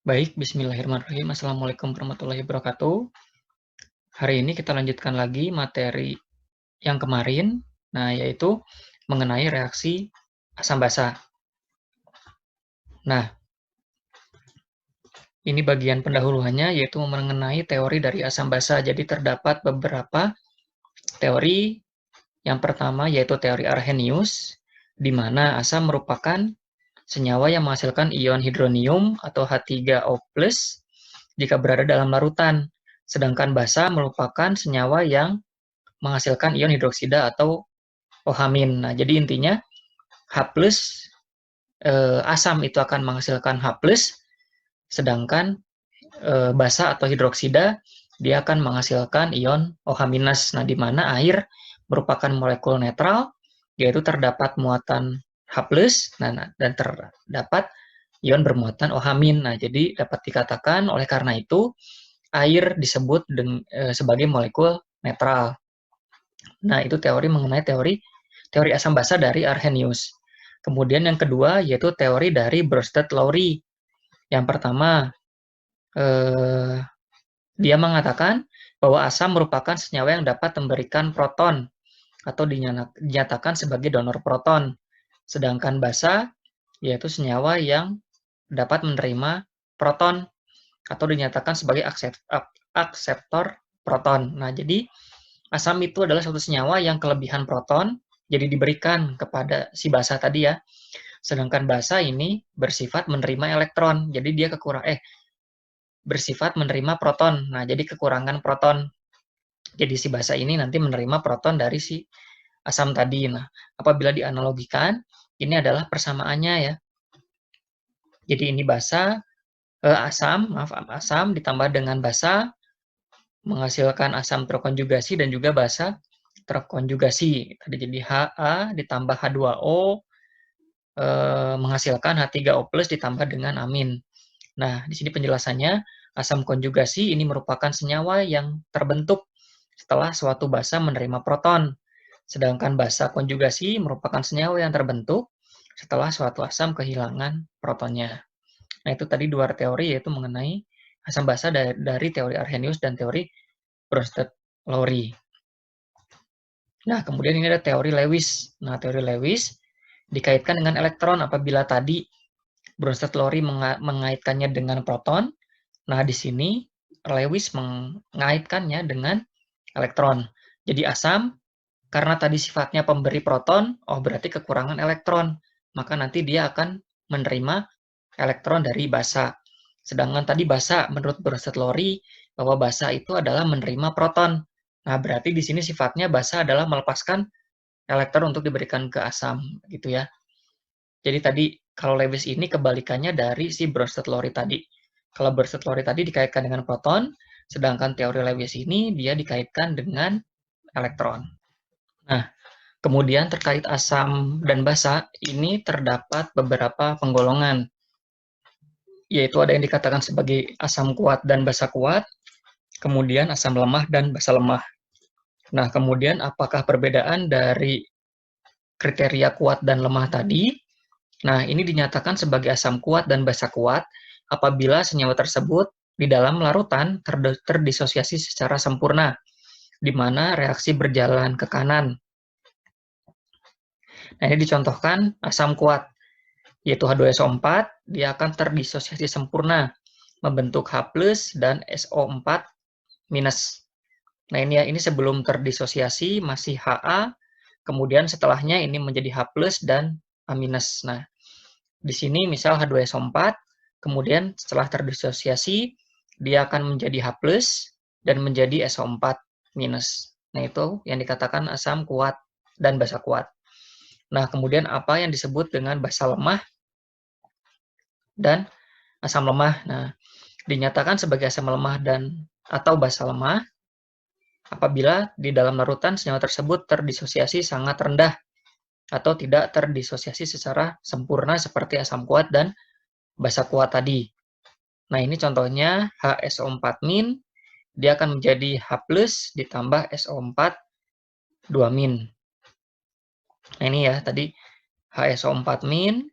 Baik, bismillahirrahmanirrahim. Assalamualaikum warahmatullahi wabarakatuh. Hari ini kita lanjutkan lagi materi yang kemarin, yaitu mengenai reaksi asam basa. Nah, ini bagian pendahuluannya, yaitu mengenai teori dari asam basa. Jadi terdapat beberapa teori. Yang pertama yaitu teori Arrhenius, di mana asam merupakan senyawa yang menghasilkan ion hidronium atau H3O+, jika berada dalam larutan. Sedangkan basa merupakan senyawa yang menghasilkan ion hidroksida atau OH-. Nah, jadi intinya H+, asam itu akan menghasilkan H+, sedangkan basa atau hidroksida dia akan menghasilkan ion OH-. Nah, di mana air merupakan molekul netral, yaitu terdapat muatan H+, dan terdapat ion bermuatan OH-. Nah, jadi dapat dikatakan oleh karena itu air disebut sebagai molekul netral. Nah, itu teori mengenai teori asam basa dari Arrhenius. Kemudian yang kedua yaitu teori dari Bronsted-Lowry. Yang pertama, dia mengatakan bahwa asam merupakan senyawa yang dapat memberikan proton atau dinyatakan sebagai donor proton. Sedangkan basa yaitu senyawa yang dapat menerima proton atau dinyatakan sebagai akseptor proton. Nah, jadi asam itu adalah suatu senyawa yang kelebihan proton, jadi diberikan kepada si basa tadi ya. Sedangkan basa ini bersifat menerima elektron, jadi dia bersifat menerima proton. Nah, jadi kekurangan proton. Jadi si basa ini nanti menerima proton dari si asam tadi. Nah, apabila dianalogikan, ini adalah persamaannya ya. Jadi ini asam ditambah dengan basa menghasilkan asam terkonjugasi dan juga basa terkonjugasi. Tadi jadi Ha ditambah H2O menghasilkan H3O+ ditambah dengan amin. Nah, di sini penjelasannya, asam konjugasi ini merupakan senyawa yang terbentuk setelah suatu basa menerima proton. Sedangkan basa konjugasi merupakan senyawa yang terbentuk setelah suatu asam kehilangan protonnya. Nah, itu tadi dua teori, yaitu mengenai asam basa dari teori Arrhenius dan teori Bronsted-Lowry. Nah, kemudian ini ada teori Lewis. Nah, teori Lewis dikaitkan dengan elektron apabila tadi Bronsted-Lowry mengaitkannya dengan proton. Nah, di sini Lewis mengaitkannya dengan elektron. Jadi asam, karena tadi sifatnya pemberi proton, berarti kekurangan elektron. Maka nanti dia akan menerima elektron dari basa. Sedangkan tadi basa, menurut Bronsted-Lowry, bahwa basa itu adalah menerima proton. Nah, berarti di sini sifatnya basa adalah melepaskan elektron untuk diberikan ke asam, gitu ya. Jadi tadi kalau Lewis ini kebalikannya dari si Bronsted-Lowry tadi. Kalau Bronsted-Lowry tadi dikaitkan dengan proton, sedangkan teori Lewis ini dia dikaitkan dengan elektron. Nah, kemudian terkait asam dan basa, ini terdapat beberapa penggolongan, yaitu ada yang dikatakan sebagai asam kuat dan basa kuat, kemudian asam lemah dan basa lemah. Nah, kemudian apakah perbedaan dari kriteria kuat dan lemah tadi? Nah, ini dinyatakan sebagai asam kuat dan basa kuat apabila senyawa tersebut di dalam larutan terdisosiasi secara sempurna, di mana reaksi berjalan ke kanan. Nah, ini dicontohkan asam kuat, yaitu H2SO4, dia akan terdisosiasi sempurna, membentuk H+ dan SO4-. Nah, ini sebelum terdisosiasi masih Ha, kemudian setelahnya ini menjadi H+ dan A-. Nah, di sini misal H2SO4, kemudian setelah terdisosiasi, dia akan menjadi H+, dan menjadi SO4-. Nah, itu yang dikatakan asam kuat dan basa kuat. Nah, kemudian apa yang disebut dengan basa lemah dan asam lemah? Nah, dinyatakan sebagai asam lemah atau basa lemah apabila di dalam larutan senyawa tersebut terdisosiasi sangat rendah atau tidak terdisosiasi secara sempurna seperti asam kuat dan basa kuat tadi. Nah, ini contohnya HSO4-, dia akan menjadi H+ ditambah SO4 2-. Nah, ini ya tadi HSO4-,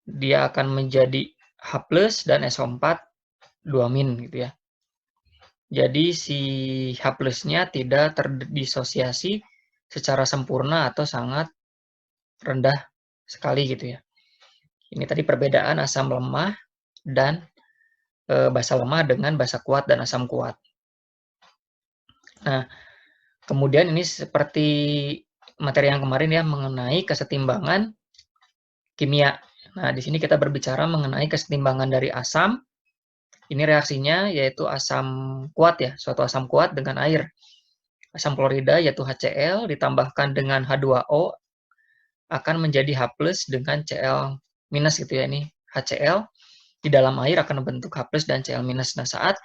dia akan menjadi H+ dan SO4 2- gitu ya. Jadi si H+-nya tidak terdisosiasi secara sempurna atau sangat rendah sekali gitu ya. Ini tadi perbedaan asam lemah dan basa lemah dengan basa kuat dan asam kuat. Nah, kemudian ini seperti materi yang kemarin ya mengenai kesetimbangan kimia. Nah, di sini kita berbicara mengenai kesetimbangan dari asam. Ini reaksinya yaitu asam kuat ya, suatu asam kuat dengan air. Asam klorida yaitu HCl ditambahkan dengan H2O akan menjadi H+ dengan Cl- gitu ya. Ini HCl di dalam air akan membentuk H+ dan Cl-. Nah, saat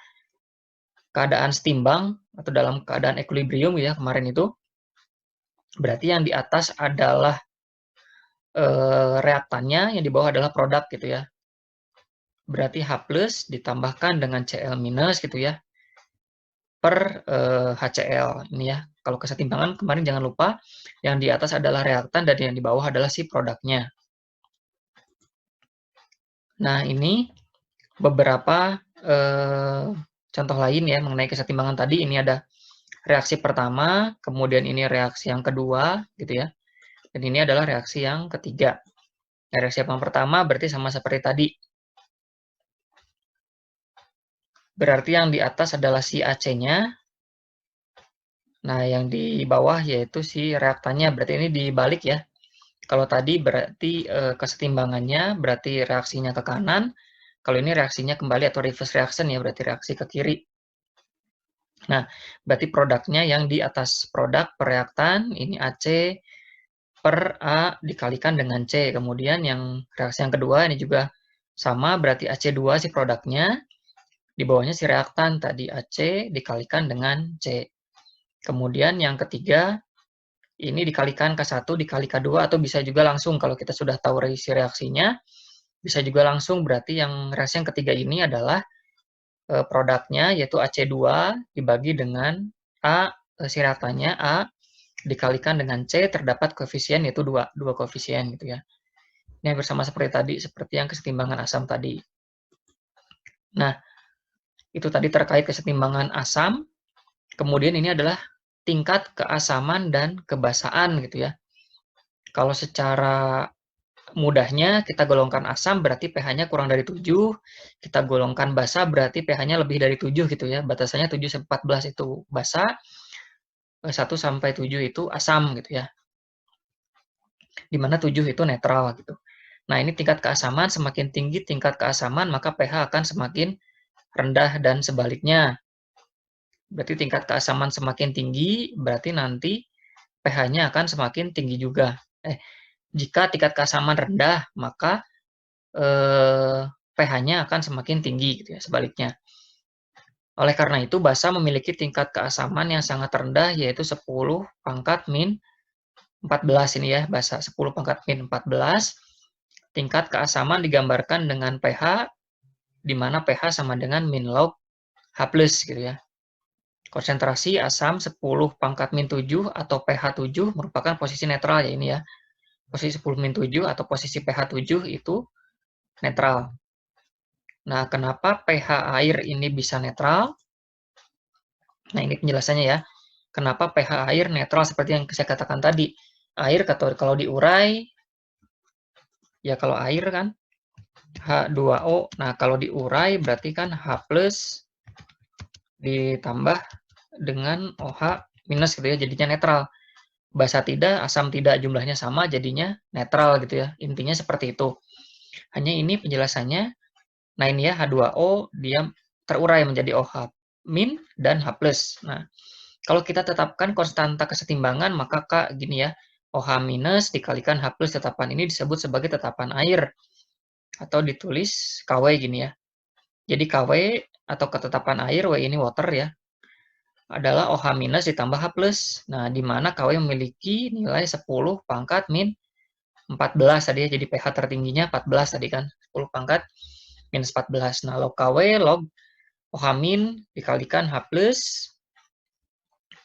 keadaan setimbang atau dalam keadaan equilibrium ya kemarin itu, berarti yang di atas adalah reaktannya, yang di bawah adalah produk gitu ya. Berarti H+ ditambahkan dengan Cl- gitu ya, per HCl ini ya. Kalau kesetimbangan kemarin jangan lupa yang di atas adalah reaktan dan yang di bawah adalah si produknya. Nah, ini beberapa contoh lain ya mengenai kesetimbangan tadi. Ini ada reaksi pertama, kemudian ini reaksi yang kedua gitu ya. Dan ini adalah reaksi yang ketiga. Nah, reaksi yang pertama berarti sama seperti tadi. Berarti yang di atas adalah si AC-nya. Nah, yang di bawah yaitu si reaktannya. Berarti ini dibalik ya. Kalau tadi berarti kesetimbangannya berarti reaksinya ke kanan. Kalau ini reaksinya kembali atau reverse reaction ya, berarti reaksi ke kiri. Nah, berarti produknya yang di atas produk per reaktan, ini AC per A dikalikan dengan C. Kemudian yang reaksi yang kedua ini juga sama, berarti AC2 si produknya, di bawahnya si reaktan, tadi AC dikalikan dengan C. Kemudian yang ketiga, ini dikalikan K1 dikali K2, atau bisa juga langsung kalau kita sudah tahu si reaksinya, bisa juga langsung, berarti yang reaksi yang ketiga ini adalah produknya, yaitu AC2 dibagi dengan A, si reaktannya A, dikalikan dengan C, terdapat koefisien yaitu 2 koefisien gitu ya. Ini bersama seperti tadi, seperti yang kesetimbangan asam tadi. Nah, itu tadi terkait kesetimbangan asam. Kemudian ini adalah tingkat keasaman dan kebasaan gitu ya. Kalau secara mudahnya kita golongkan asam berarti pH-nya kurang dari 7, kita golongkan basa berarti pH-nya lebih dari 7 gitu ya. Batasannya 7 sampai 14 itu basa, 1 sampai 7 itu asam gitu ya. Di mana 7 itu netral gitu. Nah, ini tingkat keasaman, semakin tinggi tingkat keasaman maka pH akan semakin rendah dan sebaliknya. Berarti tingkat keasaman semakin tinggi, berarti nanti pH-nya akan semakin tinggi juga. Jika tingkat keasaman rendah, maka pH-nya akan semakin tinggi, gitu ya, sebaliknya. Oleh karena itu, basa memiliki tingkat keasaman yang sangat rendah, yaitu 10 pangkat min 14 ini ya, basa 10 pangkat min 14. Tingkat keasaman digambarkan dengan pH, di mana pH sama dengan min log H+, gitu ya. Konsentrasi asam 10 pangkat min 7 atau pH 7 merupakan posisi netral ya ini ya. Posisi 10 min 7 atau posisi pH 7 itu netral. Nah, kenapa pH air ini bisa netral? Nah, ini penjelasannya ya. Kenapa pH air netral seperti yang saya katakan tadi. Air kalau diurai, ya kalau air kan H2O. Nah, kalau diurai berarti kan H+ ditambah dengan OH minus gitu ya, jadinya netral. Basa tidak, asam tidak, jumlahnya sama, jadinya netral gitu ya. Intinya seperti itu. Hanya ini penjelasannya. Nah, ini ya H2O dia terurai menjadi OH min dan H+. Nah, kalau kita tetapkan konstanta kesetimbangan, maka Kak gini ya, OH minus dikalikan H+, tetapan ini disebut sebagai tetapan air atau ditulis KW gini ya. Jadi KW atau ketetapan air, W ini water ya, adalah OH minus ditambah H+. Nah, di mana KW memiliki nilai 10 pangkat min 14 tadi ya, jadi pH tertingginya 14 tadi kan, 10 pangkat minus 14. Nah, log KW, log OH min dikalikan H+,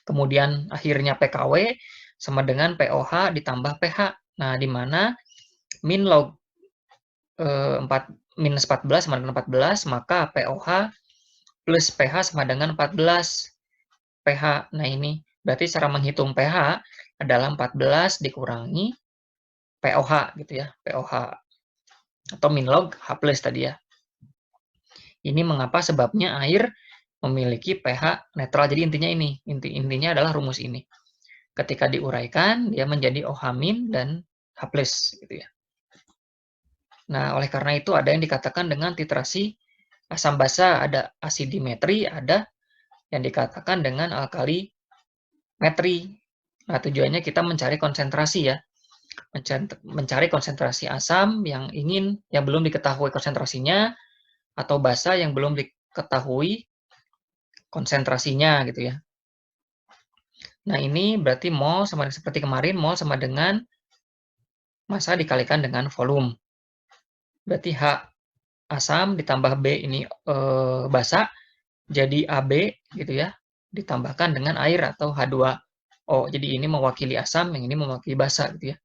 kemudian akhirnya PKW sama dengan POH ditambah pH. Nah, di mana min log minus 14 sama dengan 14, maka POH plus pH sama dengan 14 pH. Nah, ini berarti cara menghitung pH adalah 14 dikurangi POH gitu ya, POH atau min log H+ tadi ya. Ini mengapa sebabnya air memiliki pH netral. Jadi intinya ini, intinya adalah rumus ini. Ketika diuraikan, dia menjadi OH- dan H+ gitu ya. Nah, oleh karena itu ada yang dikatakan dengan titrasi asam basa, ada asidimetri, ada yang dikatakan dengan alkalimetri. Nah, tujuannya kita mencari konsentrasi ya. Mencari konsentrasi asam yang belum diketahui konsentrasinya, atau basa yang belum diketahui konsentrasinya gitu ya. Nah, ini berarti mol sama seperti kemarin, mol sama dengan massa dikalikan dengan volume. Berarti H asam ditambah B ini basa, jadi AB gitu ya, ditambahkan dengan air atau H2O. Jadi ini mewakili asam, yang ini mewakili basa gitu ya.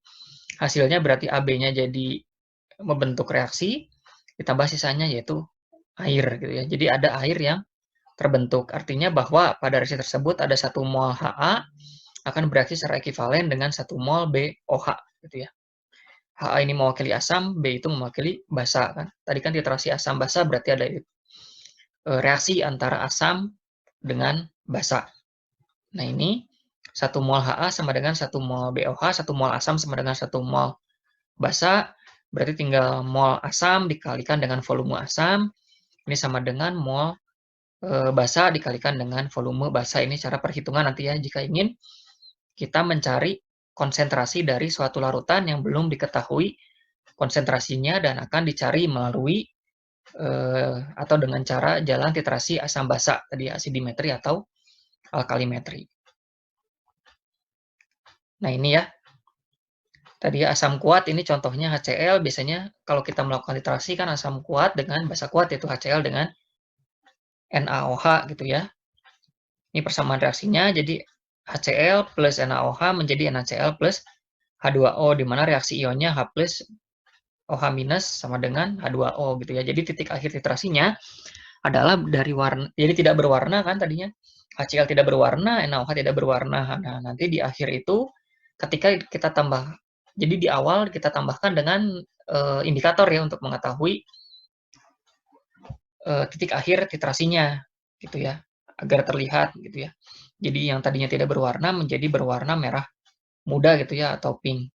Hasilnya berarti AB-nya jadi membentuk reaksi, ditambah sisanya yaitu air gitu ya. Jadi ada air yang terbentuk. Artinya bahwa pada reaksi tersebut ada 1 mol Ha akan bereaksi secara ekivalen dengan 1 mol BOH gitu ya. Ha ini mewakili asam, B itu mewakili basa kan. Tadi kan titrasi asam basa berarti ada reaksi antara asam dengan basa. Nah, ini 1 mol Ha sama dengan 1 mol BOH, 1 mol asam sama dengan 1 mol basa, berarti tinggal mol asam dikalikan dengan volume asam, ini sama dengan mol basa dikalikan dengan volume basa. Ini cara perhitungan nanti ya, jika ingin kita mencari konsentrasi dari suatu larutan yang belum diketahui konsentrasinya dan akan dicari melalui atau dengan cara jalan titrasi asam basa, tadi asidimetri atau alkalimetri. Nah, ini ya. Tadi ya, asam kuat ini contohnya HCl. Biasanya kalau kita melakukan titrasi kan asam kuat dengan basa kuat, yaitu HCl dengan NaOH gitu ya. Ini persamaan reaksinya, jadi HCl plus NaOH menjadi NaCl plus H2O, di mana reaksi ionnya H plus OH- sama dengan H2O gitu ya. Jadi titik akhir titrasinya adalah dari warna, jadi tidak berwarna kan tadinya. HCl tidak berwarna, NaOH tidak berwarna. Nah, nanti di akhir itu ketika kita tambah, jadi di awal kita tambahkan dengan indikator ya untuk mengetahui titik akhir titrasinya gitu ya, agar terlihat gitu ya. Jadi yang tadinya tidak berwarna menjadi berwarna merah muda gitu ya, atau pink.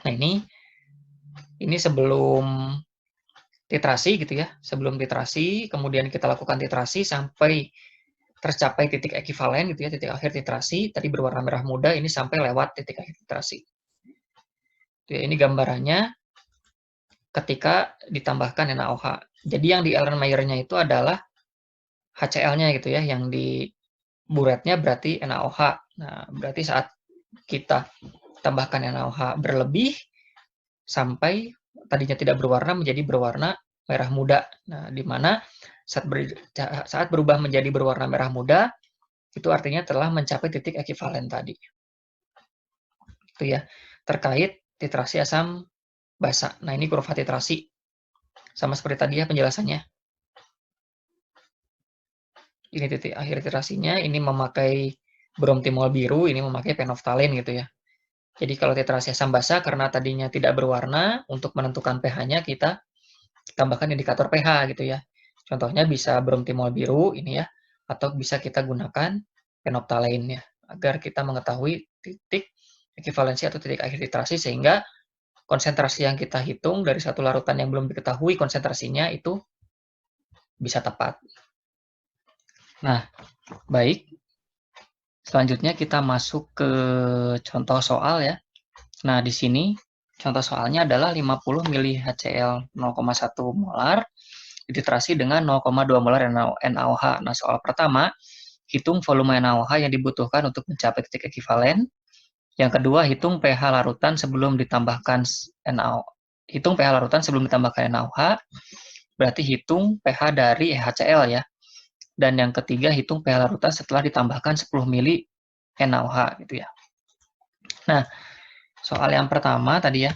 Nah, ini sebelum titrasi gitu ya. Sebelum titrasi, kemudian kita lakukan titrasi sampai tercapai titik ekivalen gitu ya, titik akhir titrasi. Tadi berwarna merah muda, ini sampai lewat titik akhir titrasi. Ini gambarannya ketika ditambahkan NaOH. Jadi yang di Erlenmeyer-nya itu adalah HCl-nya gitu ya, yang di buretnya berarti NaOH. Nah, berarti saat kita tambahkan NaOH berlebih sampai tadinya tidak berwarna menjadi berwarna merah muda. Nah, di mana saat berubah menjadi berwarna merah muda, itu artinya telah mencapai titik ekivalen tadi. Itu ya, terkait titrasi asam basa. Nah, ini kurva titrasi. Sama seperti tadi ya penjelasannya. Ini titik akhir titrasinya, ini memakai bromtimol biru, ini memakai penoftalin gitu ya. Jadi kalau titrasi asam basa karena tadinya tidak berwarna, untuk menentukan pH-nya kita tambahkan indikator pH gitu ya. Contohnya bisa bromtimol biru ini ya, atau bisa kita gunakan penoftalin ya, agar kita mengetahui titik ekivalensi atau titik akhir titrasi, sehingga konsentrasi yang kita hitung dari satu larutan yang belum diketahui konsentrasinya itu bisa tepat. Nah, baik. Selanjutnya kita masuk ke contoh soal ya. Nah, di sini contoh soalnya adalah 50 mili HCl 0,1 molar dititrasi dengan 0,2 molar NaOH. Nah, soal pertama, hitung volume NaOH yang dibutuhkan untuk mencapai titik ekivalen. Yang kedua, hitung pH larutan sebelum ditambahkan NaOH. Hitung pH larutan sebelum ditambahkan NaOH, berarti hitung pH dari HCl ya. Dan yang ketiga, hitung pH larutan setelah ditambahkan 10 mili NaOH gitu ya. Nah, soal yang pertama tadi ya.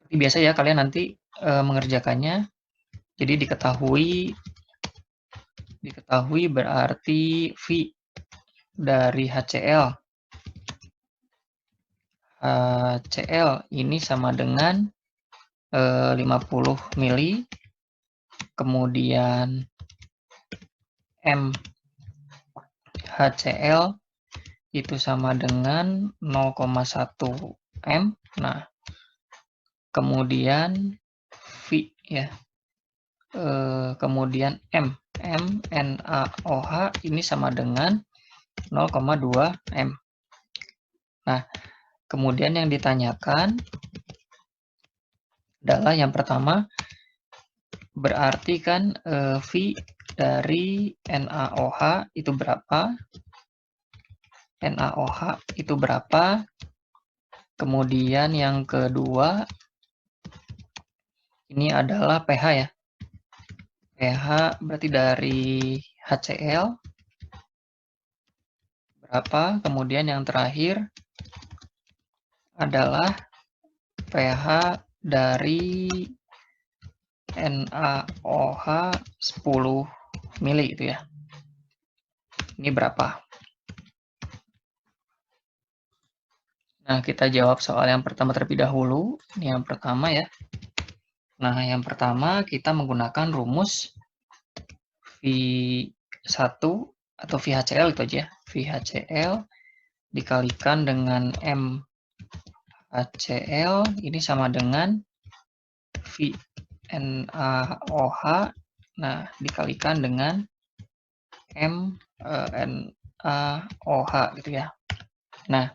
Biasa ya kalian nanti mengerjakannya. Jadi diketahui berarti V dari HCl. HCl ini sama dengan 50 mili, kemudian M HCl itu sama dengan 0,1 M. Nah, kemudian V ya. Kemudian M NaOH ini sama dengan 0,2 M. Nah, kemudian yang ditanyakan adalah yang pertama, berarti kan V dari NaOH itu berapa? NaOH itu berapa? Kemudian yang kedua, ini adalah pH ya. pH berarti dari HCl berapa? Kemudian yang terakhir adalah pH dari NaOH 10 mili gitu ya. Ini berapa? Nah, kita jawab soal yang pertama terlebih dahulu. Ini yang pertama ya. Nah, yang pertama kita menggunakan rumus V1 atau VHCl itu aja. VHCl dikalikan dengan MHCl ini sama dengan VNaOH. Nah, dikalikan dengan NaOH gitu ya. Nah,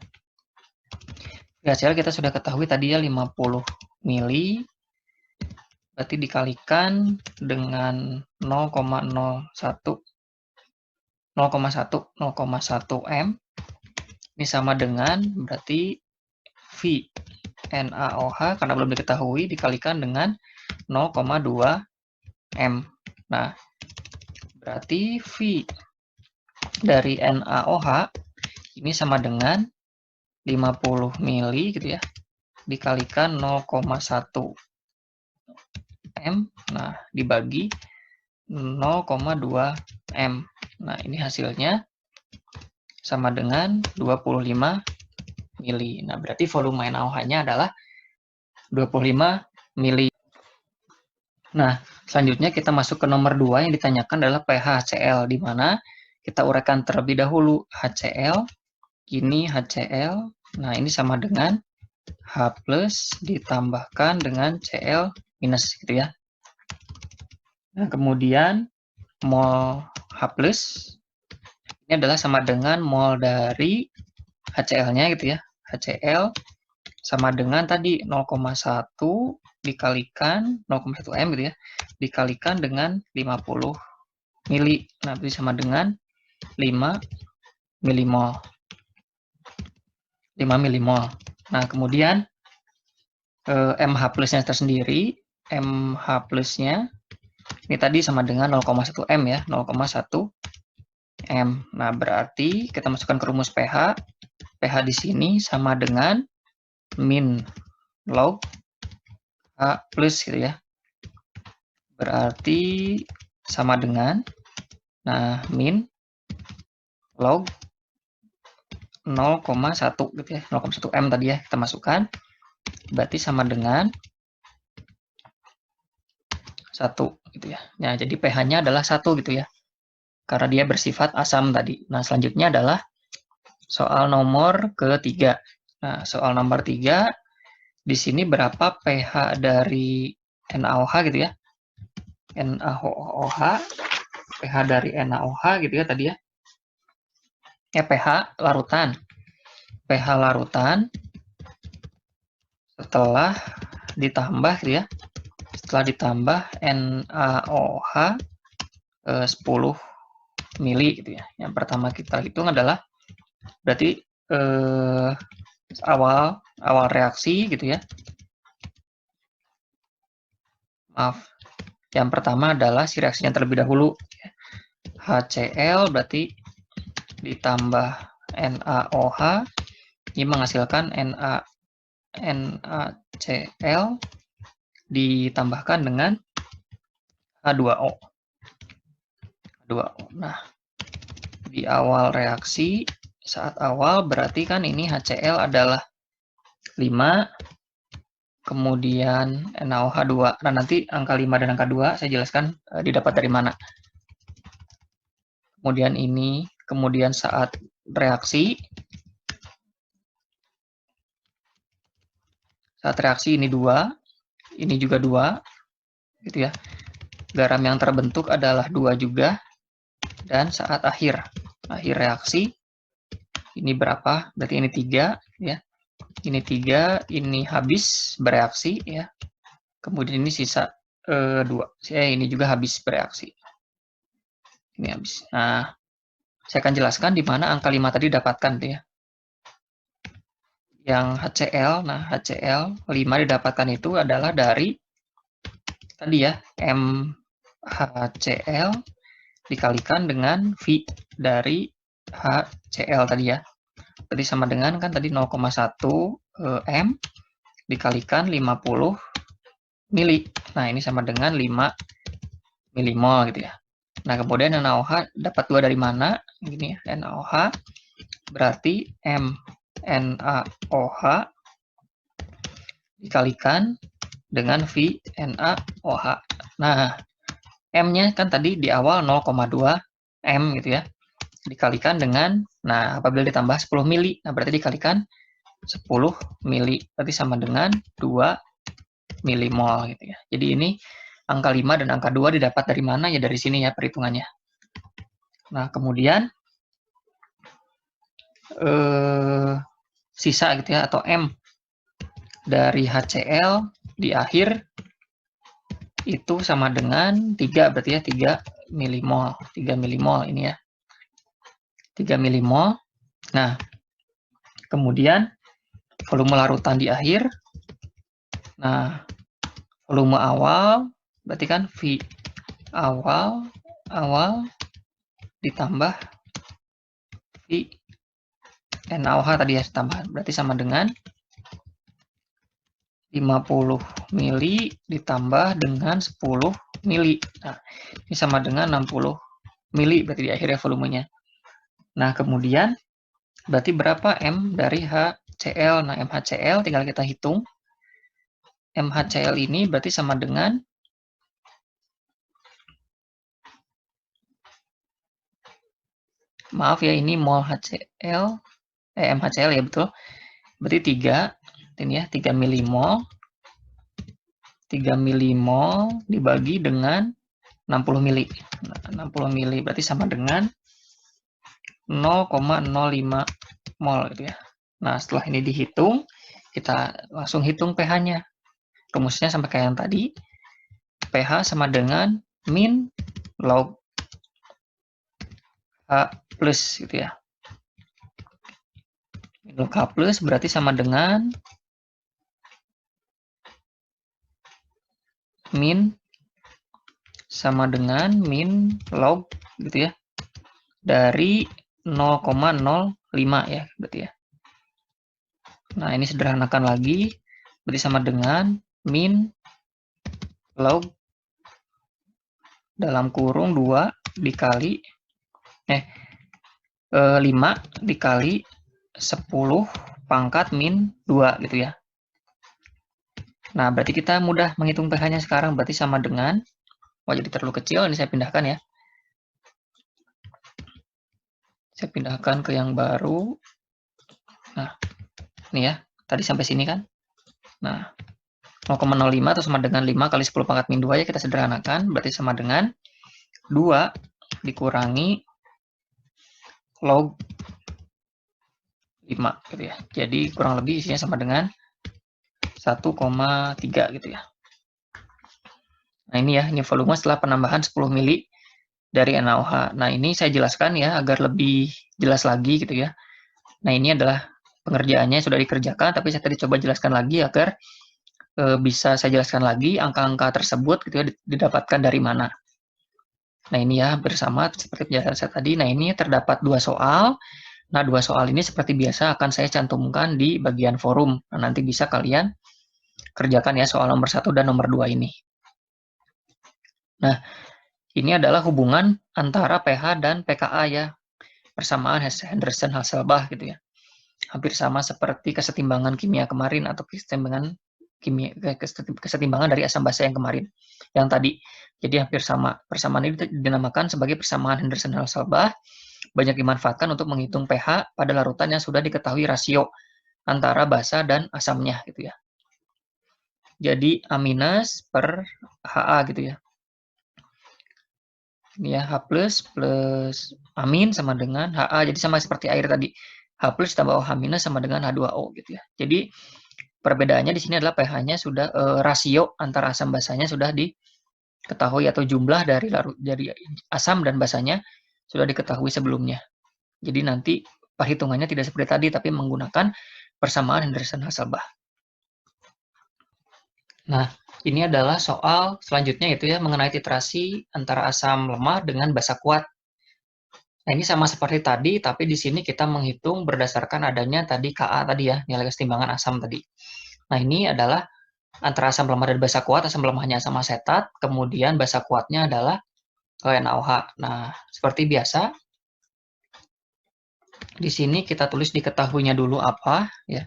VHCl kita sudah ketahui tadi ya 50 mili. Berarti dikalikan dengan 0,1 M. Ini sama dengan berarti V NaOH karena belum diketahui dikalikan dengan 0,2 M. Nah, berarti V dari NaOH ini sama dengan 50 mili gitu ya. Dikalikan 0,1 M. Nah, dibagi 0,2 M. Nah, ini hasilnya sama dengan 25 mili. Nah, berarti volume NaOH-nya adalah 25 mili. Nah, selanjutnya kita masuk ke nomor 2 yang ditanyakan adalah pH HCl, di mana kita uraikan terlebih dahulu HCl. Ini HCl. Nah, ini sama dengan H+ ditambahkan dengan Cl- gitu ya. Nah, kemudian mol H+ ini adalah sama dengan mol dari HCl-nya gitu ya. HCl sama dengan tadi 0,1 dikalikan 0,1 M gitu ya. Dikalikan dengan 50 mili. Nah, berarti sama dengan 5 milimol. 5 milimol. Nah, kemudian MH+-nya tersendiri, MH+-nya ini tadi sama dengan 0,1 M ya, 0,1 M. Nah, berarti kita masukkan ke rumus pH. pH di sini sama dengan min log H+ gitu ya. Berarti sama dengan min log 0,1 gitu ya. 0,1 M tadi ya kita masukkan. Berarti sama dengan 1 gitu ya. Nah, jadi pH-nya adalah 1 gitu ya. Karena dia bersifat asam tadi. Nah, selanjutnya adalah soal nomor ketiga. Nah, soal nomor 3 di sini berapa pH dari NaOH gitu ya. NaOH, pH dari NaOH gitu ya tadi ya. pH larutan. pH larutan setelah ditambah gitu ya. Setelah ditambah NaOH 10 mili gitu ya. Yang pertama kita hitung adalah berarti awal reaksi gitu ya. Maaf. Yang pertama adalah si reaksinya terlebih dahulu. HCl berarti ditambah NaOH ini menghasilkan NaCl ditambahkan dengan H2O. Nah, di awal reaksi, saat awal berarti kan ini HCl adalah 5, kemudian NaOH 2. Nah, nanti angka 5 dan angka 2 saya jelaskan didapat dari mana. Kemudian ini, kemudian saat reaksi ini 2, ini juga 2, gitu ya. Garam yang terbentuk adalah 2 juga. Dan saat akhir reaksi, ini berapa? Berarti ini 3, ya. Ini 3, ini habis bereaksi, ya. Kemudian ini sisa 2. Ini juga habis bereaksi. Ini habis. Nah, saya akan jelaskan di mana angka 5 tadi dapatkan, tuh ya. Yang HCl, nah HCl 5 didapatkan itu adalah dari tadi ya, MHCl dikalikan dengan V dari HCl tadi ya. Berarti sama dengan kan tadi 0,1 M dikalikan 50 mili. Nah, ini sama dengan 5 milimol gitu ya. Nah, kemudian NaOH dapat 2 dari mana? Gini ya, NaOH berarti MnAOH dikalikan dengan VnAOH. Nah, M-nya kan tadi di awal 0,2 M gitu ya. Dikalikan dengan, nah apabila ditambah 10 mili, nah berarti dikalikan 10 mili. Berarti sama dengan 2 milimol gitu ya. Jadi ini angka 5 dan angka 2 didapat dari mana? Ya dari sini ya perhitungannya. Nah, kemudian sisa gitu ya, atau M dari HCl di akhir itu sama dengan 3, berarti ya 3 milimol. 3 milimol ini ya. 3 milimol. Nah, kemudian volume larutan di akhir. Nah, volume awal berarti kan V awal ditambah V NaOH tadi ya tambah. Berarti sama dengan 50 mili ditambah dengan 10 mili. Nah, ini sama dengan 60 mili berarti di akhirnya volumenya. Nah, kemudian berarti berapa M dari HCl? Nah, MHCl tinggal kita hitung. MHCl ini berarti sama dengan maaf ya, ini mol HCl MHCl ya betul. Berarti 3 ini ya, 3 milimol. 3 milimol dibagi dengan 60 mili. Nah, 60 mili berarti sama dengan 0,05 mol gitu ya. Nah, setelah ini dihitung, kita langsung hitung pH-nya. Rumusnya sampai kayak yang tadi. pH sama dengan min log H plus gitu ya. Min log H plus berarti sama dengan min log gitu ya. Dari 0,05 ya berarti ya. Nah, ini sederhanakan lagi, berarti sama dengan min log dalam kurung 2 dikali 5 dikali 10 pangkat min 2 gitu ya. Nah, berarti kita mudah menghitung pH-nya sekarang, berarti sama dengan, jadi terlalu kecil, ini saya pindahkan ya. Saya pindahkan ke yang baru. Nah, ini ya, tadi sampai sini kan. Nah, 0,05 atau sama dengan 5 kali 10 pangkat min 2 ya kita sederhanakan, berarti sama dengan 2 dikurangi log 5 gitu ya. Jadi kurang lebih isinya sama dengan 1,3 gitu ya. Nah, ini ya, ini volume setelah penambahan 10 mili dari NaOH. Nah, ini saya jelaskan ya agar lebih jelas lagi gitu ya. Nah, ini adalah pengerjaannya sudah dikerjakan, tapi saya tadi coba jelaskan lagi agar bisa saya jelaskan lagi angka-angka tersebut gitu ya didapatkan dari mana. Nah, ini ya bersama seperti penjelasan saya tadi. Nah, ini terdapat 2 soal. Nah, 2 soal ini seperti biasa akan saya cantumkan di bagian forum. Nah, nanti bisa kalian kerjakan ya soal nomor 1 dan nomor 2 ini. Nah, ini adalah hubungan antara pH dan pKa ya. Persamaan Henderson-Hasselbalch gitu ya. Hampir sama seperti kesetimbangan kimia kemarin atau kesetimbangan dari asam basa yang kemarin. Yang tadi. Jadi hampir sama. Persamaan ini dinamakan sebagai persamaan Henderson-Hasselbalch. Banyak dimanfaatkan untuk menghitung pH pada larutan yang sudah diketahui rasio antara basa dan asamnya gitu ya. Jadi A- per Ha gitu ya. Ini ya, H plus amin sama dengan Ha, jadi sama seperti air tadi. H plus tambah OH minus sama dengan H2O gitu ya. Jadi perbedaannya di sini adalah pH-nya sudah rasio antara asam basanya sudah diketahui atau jumlah dari asam dan basanya sudah diketahui sebelumnya. Jadi nanti perhitungannya tidak seperti tadi tapi menggunakan persamaan Henderson-Hasselbalch. Nah, ini adalah soal selanjutnya yaitu ya mengenai titrasi antara asam lemah dengan basa kuat. Nah, ini sama seperti tadi, tapi di sini kita menghitung berdasarkan adanya tadi Ka tadi ya, nilai kesetimbangan asam tadi. Nah, ini adalah antara asam lemah dan basa kuat, asam lemahnya asam asetat, kemudian basa kuatnya adalah NaOH. Nah, seperti biasa, di sini kita tulis diketahuinya dulu apa ya.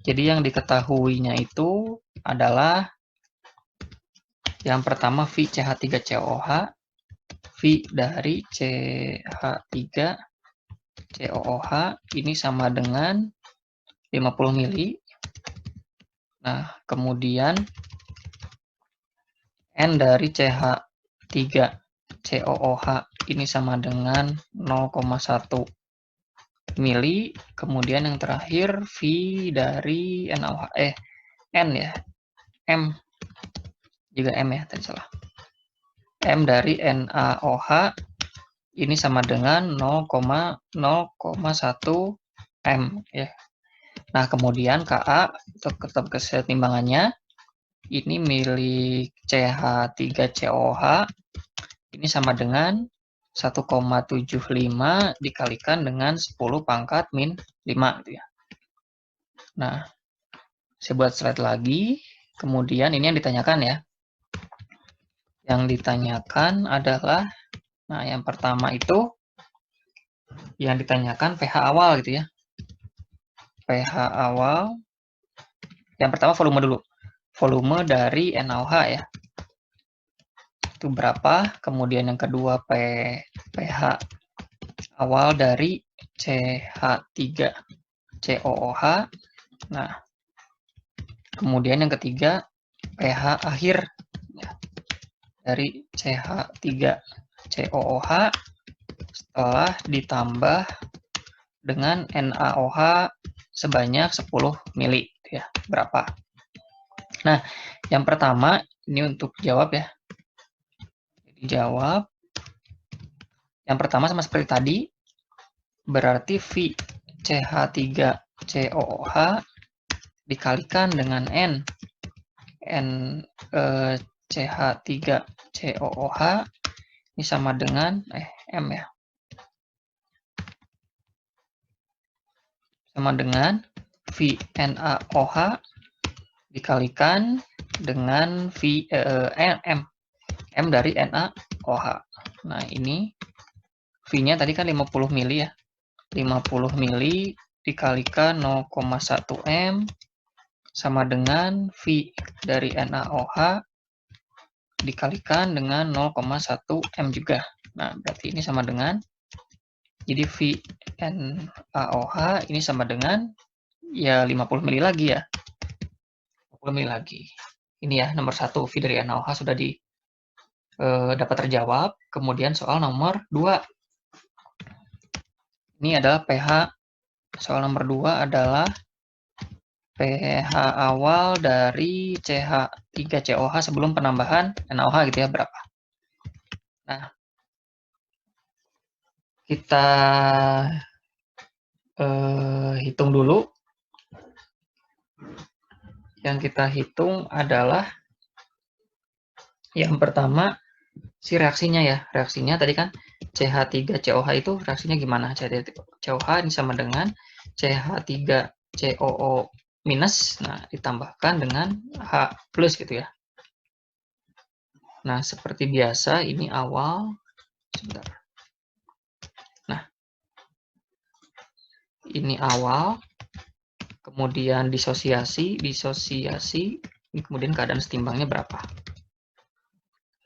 Jadi yang diketahuinya itu adalah yang pertama VCH3COOH, V dari CH3COOH ini sama dengan 50 mili. Nah, kemudian N dari CH3COOH ini sama dengan 0,1 mili. Kemudian yang terakhir V dari NaOH, N ya, M, juga M ya, tadi salah. M dari NaOH ini sama dengan 0,1 M ya. Nah, kemudian Ka untuk tetap kesetimbangannya ini milik CH3COOH ini sama dengan 1,75 dikalikan dengan 10 pangkat min 5 gitu ya. Nah, saya buat slide lagi. Kemudian ini yang ditanyakan ya. Yang ditanyakan adalah, nah yang pertama itu yang ditanyakan pH awal gitu ya. pH awal, yang pertama volume dulu. Volume dari NaOH ya. Itu berapa? Kemudian yang kedua pH awal dari CH3COOH. Nah, kemudian yang ketiga pH akhir ya, dari CH3COOH setelah ditambah dengan NaOH sebanyak 10 mili ya. Berapa? Nah, yang pertama ini untuk jawab ya. Jadi jawab yang pertama sama seperti tadi, berarti V CH3COOH dikalikan dengan N CH3COOH ini sama dengan M ya. Sama dengan VNaOH dikalikan dengan M dari NaOH. Nah, ini V-nya tadi kan 50 mili ya. 50 mili dikalikan 0,1 M sama dengan V dari NaOH dikalikan dengan 0,1 M juga. Nah, berarti ini sama dengan, jadi VNaOH ini sama dengan ya 50 mili lagi ya. 50 mili lagi. Ini ya nomor 1, V dari NaOH sudah dapat terjawab. Kemudian soal nomor 2. Ini adalah pH. Soal nomor 2 adalah pH awal dari CH3COOH sebelum penambahan NaOH gitu ya, berapa? Nah, kita hitung dulu. Yang kita hitung adalah yang pertama si reaksinya ya. Reaksinya tadi kan CH3COOH itu reaksinya gimana? CH3COOH ini sama dengan CH3COO minus, nah ditambahkan dengan H plus gitu ya. Nah, seperti biasa ini awal, sebentar. Nah, ini awal, kemudian disosiasi, kemudian keadaan setimbangnya berapa.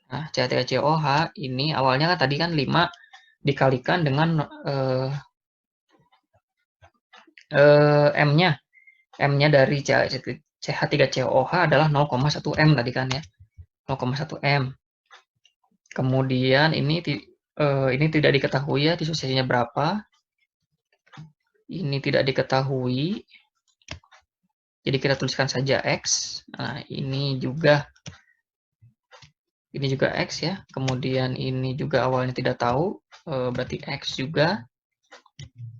Nah, CH3COH ini awalnya kan tadi kan 5 dikalikan dengan M-nya. M-nya dari CH3COH adalah 0,1 M tadi kan ya. 0,1 M. Kemudian ini tidak diketahui ya disosiasinya berapa. Ini tidak diketahui. Jadi kita tuliskan saja X. Nah, ini juga X ya. Kemudian ini juga awalnya tidak tahu, berarti X juga.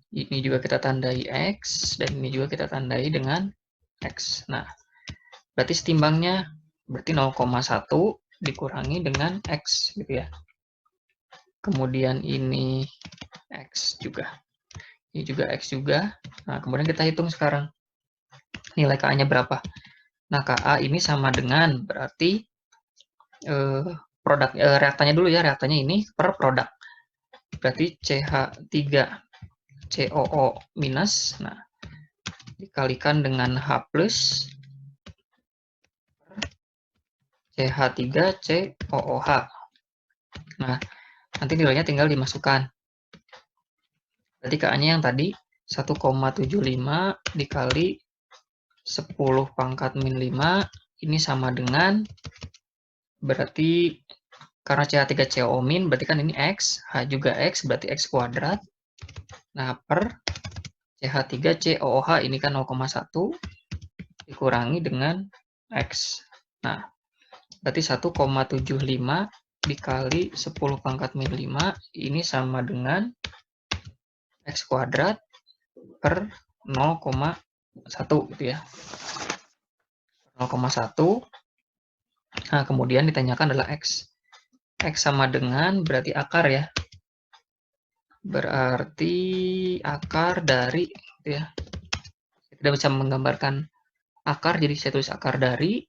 Ini juga kita tandai X, dan ini juga kita tandai dengan X. Nah, berarti setimbangnya berarti 0,1 dikurangi dengan X gitu ya. Kemudian ini X juga. Ini juga X juga. Nah, kemudian kita hitung sekarang. Nilai KA-nya berapa? Nah, KA ini sama dengan berarti produk reaktannya dulu ya. Reaktannya ini per produk. Berarti CH3COO minus. Nah, dikalikan dengan H plus CH3COOH. Nah, nanti nilainya tinggal dimasukkan. Berarti KA-nya yang tadi 1,75 dikali 10 pangkat min 5, ini sama dengan, berarti karena CH3COO min, berarti kan ini X, H juga X, berarti X kuadrat. Nah, per CH3COOH ini kan 0,1 dikurangi dengan X. Nah, berarti 1,75 dikali 10 pangkat min 5, ini sama dengan X kuadrat per 0,1 gitu ya. 0,1. Nah, kemudian ditanyakan adalah X. X sama dengan berarti akar ya. Berarti akar dari gitu ya. Kita bisa menggambarkan akar, jadi saya tulis akar dari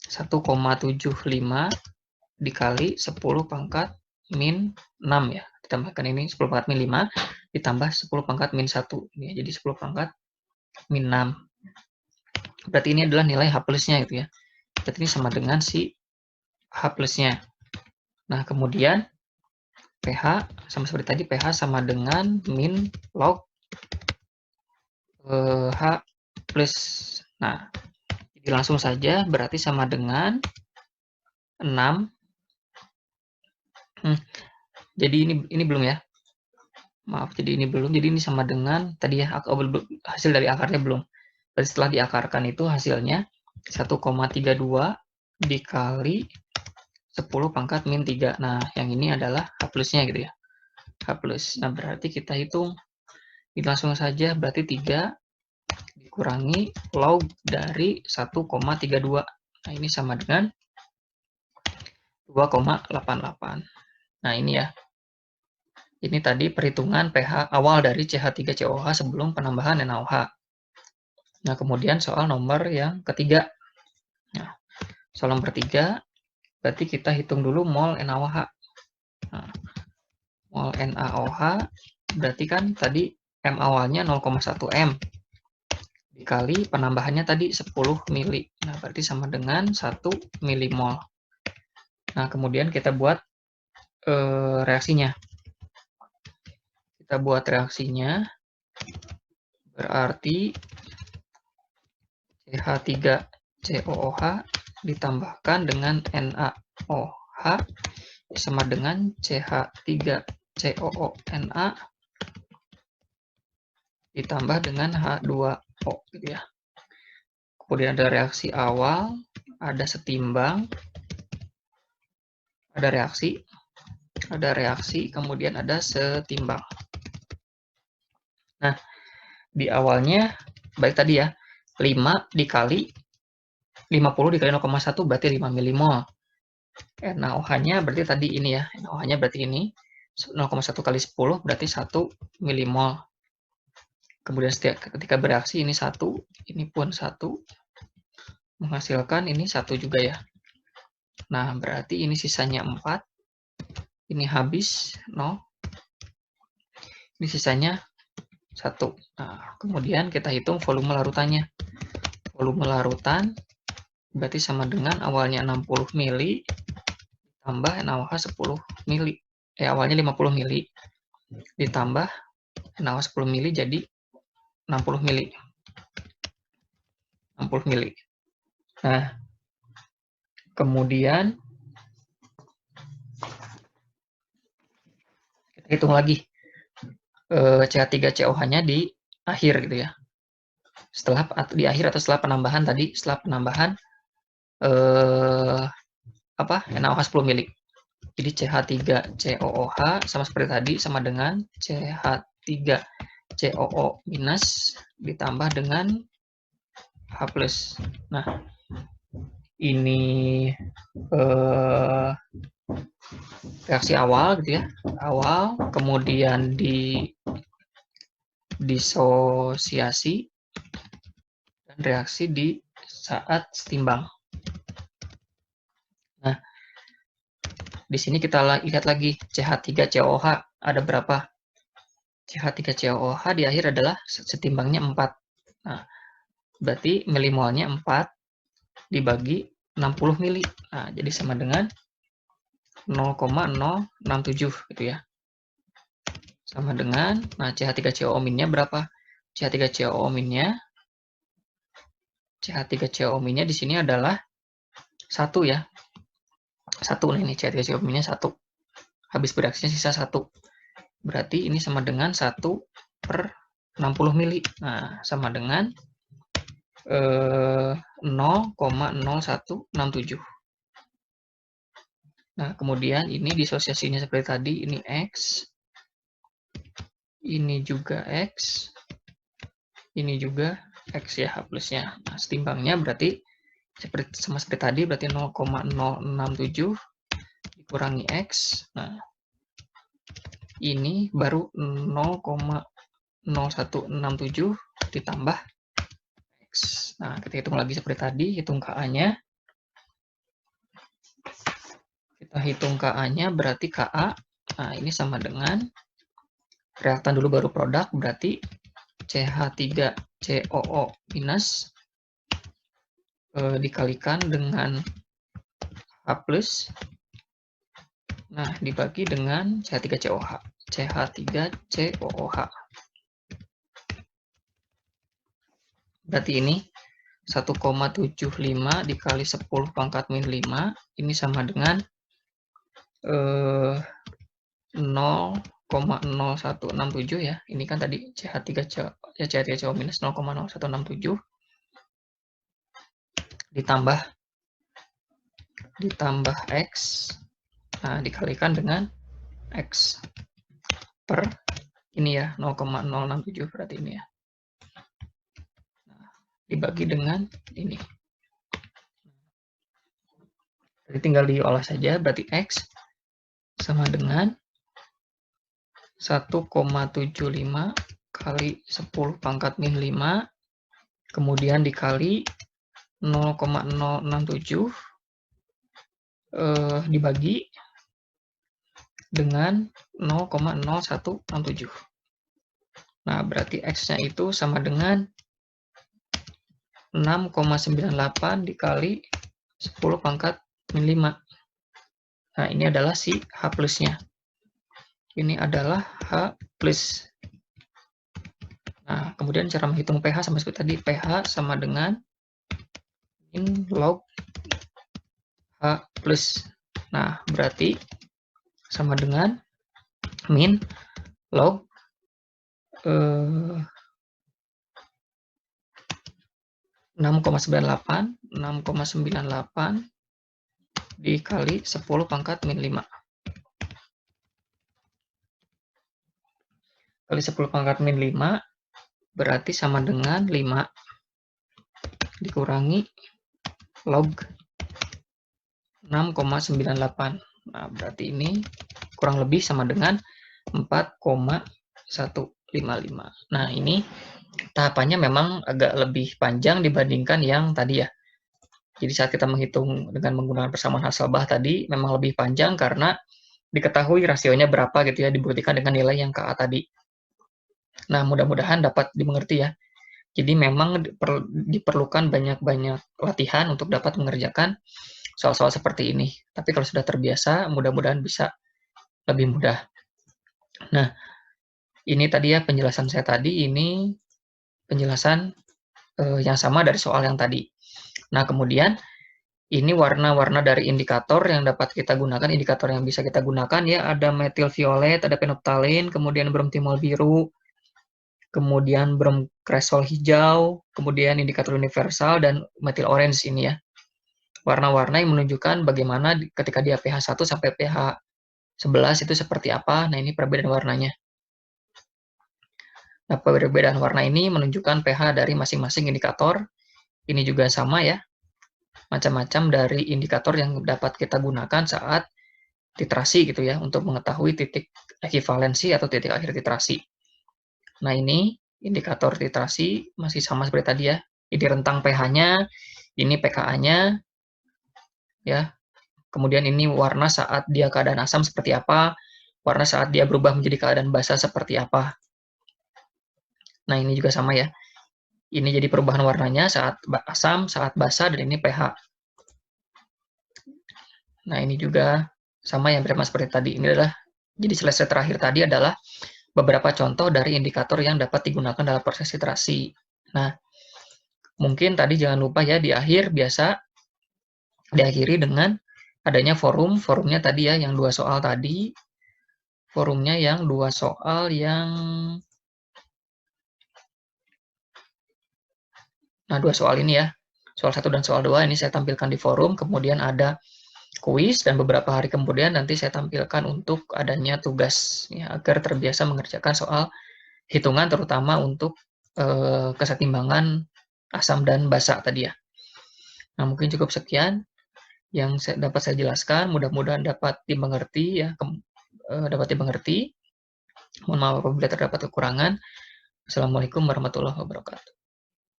1,75 dikali 10 pangkat min 6 ya. Ditambahkan ini 10 pangkat min 5 ditambah 10 pangkat min 1 ya. Jadi 10 pangkat min 6. Berarti ini adalah nilai H plusnya gitu ya. Berarti ini sama dengan si H plusnya. Nah, kemudian pH sama seperti tadi, pH sama dengan min log H plus. Nah, jadi langsung saja berarti sama dengan 6. Jadi ini belum ya. Maaf, jadi ini belum. Jadi ini sama dengan tadi ya, hasil dari akarnya belum. Berarti setelah diakarkan itu hasilnya 1,32 dikali 10 pangkat min 3. Nah, yang ini adalah H plusnya gitu ya. H plus. Nah, berarti kita hitung. Ini langsung saja, berarti 3 dikurangi log dari 1,32. Nah, ini sama dengan 2,88. Nah, ini ya. Ini tadi perhitungan pH awal dari CH3COH sebelum penambahan NaOH. Nah, kemudian soal nomor yang ketiga. Nah, soal nomor 3, berarti kita hitung dulu mol NaOH. Nah, mol NaOH berarti kan tadi M awalnya 0,1 M dikali penambahannya tadi 10 mili. Nah, berarti sama dengan 1 milimol. Nah, kemudian kita buat reaksinya. Kita buat reaksinya, berarti CH3COOH ditambahkan dengan NaOH sama dengan CH3COONa ditambah dengan H2O gitu ya. Kemudian ada reaksi awal, ada setimbang, ada reaksi, kemudian ada setimbang. Nah, di awalnya baik tadi ya, 5 dikali 50 dikali 0,1 berarti 5 milimol. NaOH-nya berarti tadi ini ya, NaOH-nya berarti ini 0,1 kali 10 berarti 1 milimol. Kemudian ketika bereaksi ini 1, ini pun 1, menghasilkan ini 1 juga ya. Nah, berarti ini sisanya 4, ini habis 0, ini sisanya 1. Nah, kemudian kita hitung volume larutannya. Volume larutan berarti sama dengan awalnya 60 mili tambah NaOH 10 mili. Awalnya 50 mili ditambah NaOH 10 mili jadi 60 mili. 60 mili. Nah, kemudian kita hitung lagi CH3COH-nya di akhir gitu ya. Setelah di akhir atau setelah penambahan tadi, setelah penambahan NaOH 10 mili. Jadi CH3COOH sama seperti tadi sama dengan CH3COO minus ditambah dengan H+. Nah, ini reaksi awal gitu ya. Awal, kemudian disosiasi dan reaksi di saat setimbang. Nah, di sini kita lihat lagi CH3COOH ada berapa? CH3COOH di akhir adalah setimbangnya 4. Nah, berarti milimolnya 4 dibagi 60 mili. Nah, jadi sama dengan 0,067 gitu ya. Sama dengan, nah CH3COO min-nya berapa? CH3COO min-nya di sini adalah 1 ya. 1 nih, ini CH3COO min-nya 1. Habis bereaksinya sisa 1. Berarti ini sama dengan 1 per 60 mili. Nah, sama dengan 0,0167. Nah, kemudian ini disosiasinya seperti tadi, ini X, ini juga X, ini juga X ya, H plusnya. Nah, setimbangnya berarti sama seperti tadi, berarti 0,067 dikurangi X. Nah, ini baru 0,0167 ditambah X. Nah, kita hitung lagi seperti tadi, hitung KA-nya. Kita hitung KA-nya berarti KA, nah ini sama dengan reaktan dulu baru produk, berarti CH3COO minus dikalikan dengan H+, nah dibagi dengan CH3COH. CH3COOH. Berarti ini 1,75 dikali 10 pangkat min 5, ini sama dengan 0,0167 ya. Ini kan tadi CH3CO minus 0,0167 ditambah X, nah dikalikan dengan X per ini ya 0,067 berarti ini ya. Nah, dibagi dengan ini. Jadi tinggal diolah saja, berarti X sama dengan 1,75 kali 10 pangkat min 5, kemudian dikali 0,067 dibagi dengan 0,0167. Nah, berarti X-nya itu sama dengan 6,98 dikali 10 pangkat min 5. Nah, ini adalah si H plusnya. Ini adalah H plus. Nah, kemudian cara menghitung pH sama seperti tadi. pH sama dengan min log H plus. Nah, berarti sama dengan min log 6,98 dikali 10 pangkat min 5. Kali 10 pangkat min 5 berarti sama dengan 5 dikurangi log 6,98. Nah, berarti ini kurang lebih sama dengan 4,18. 55. Nah, ini tahapannya memang agak lebih panjang dibandingkan yang tadi ya. Jadi saat kita menghitung dengan menggunakan persamaan hasabah tadi memang lebih panjang karena diketahui rasionya berapa gitu ya, dibuktikan dengan nilai yang KA tadi. Nah, mudah-mudahan dapat dimengerti ya. Jadi memang diperlukan banyak-banyak latihan untuk dapat mengerjakan soal-soal seperti ini. Tapi kalau sudah terbiasa, mudah-mudahan bisa lebih mudah. Nah, ini tadi ya penjelasan saya tadi, ini penjelasan yang sama dari soal yang tadi. Nah, kemudian ini warna-warna dari indikator yang dapat kita gunakan, indikator yang bisa kita gunakan ya, ada metil violet, ada penoptalin, kemudian bromtimol biru, kemudian bromkresol hijau, kemudian indikator universal, dan metil orange ini ya. Warna-warna yang menunjukkan bagaimana ketika dia pH 1 sampai pH 11 itu seperti apa. Nah, ini perbedaan warnanya. Nah, perbedaan warna ini menunjukkan pH dari masing-masing indikator. Ini juga sama ya, macam-macam dari indikator yang dapat kita gunakan saat titrasi gitu ya, untuk mengetahui titik ekivalensi atau titik akhir titrasi. Nah, ini indikator titrasi masih sama seperti tadi ya. Ini rentang pH-nya, ini pKa-nya, ya. Kemudian ini warna saat dia keadaan asam seperti apa, warna saat dia berubah menjadi keadaan basa seperti apa. Nah, ini juga sama ya. Ini jadi perubahan warnanya saat asam, saat basa, dan ini pH. Nah, ini juga sama yang sama seperti tadi. Ini adalah, jadi slide terakhir tadi adalah beberapa contoh dari indikator yang dapat digunakan dalam proses titrasi. Nah, mungkin tadi jangan lupa ya, di akhir biasa diakhiri dengan adanya forumnya tadi ya, yang 2 soal tadi. Forumnya yang 2 soal yang... Nah, 2 soal ini ya. Soal 1 dan soal 2 ini saya tampilkan di forum, kemudian ada kuis, dan beberapa hari kemudian nanti saya tampilkan untuk adanya tugas, ya, agar terbiasa mengerjakan soal hitungan, terutama untuk kesetimbangan asam dan basa tadi ya. Nah, mungkin cukup sekian yang dapat saya jelaskan, mudah-mudahan dapat dimengerti ya, dapat dimengerti. Mohon maaf apabila terdapat kekurangan. Assalamualaikum warahmatullahi wabarakatuh.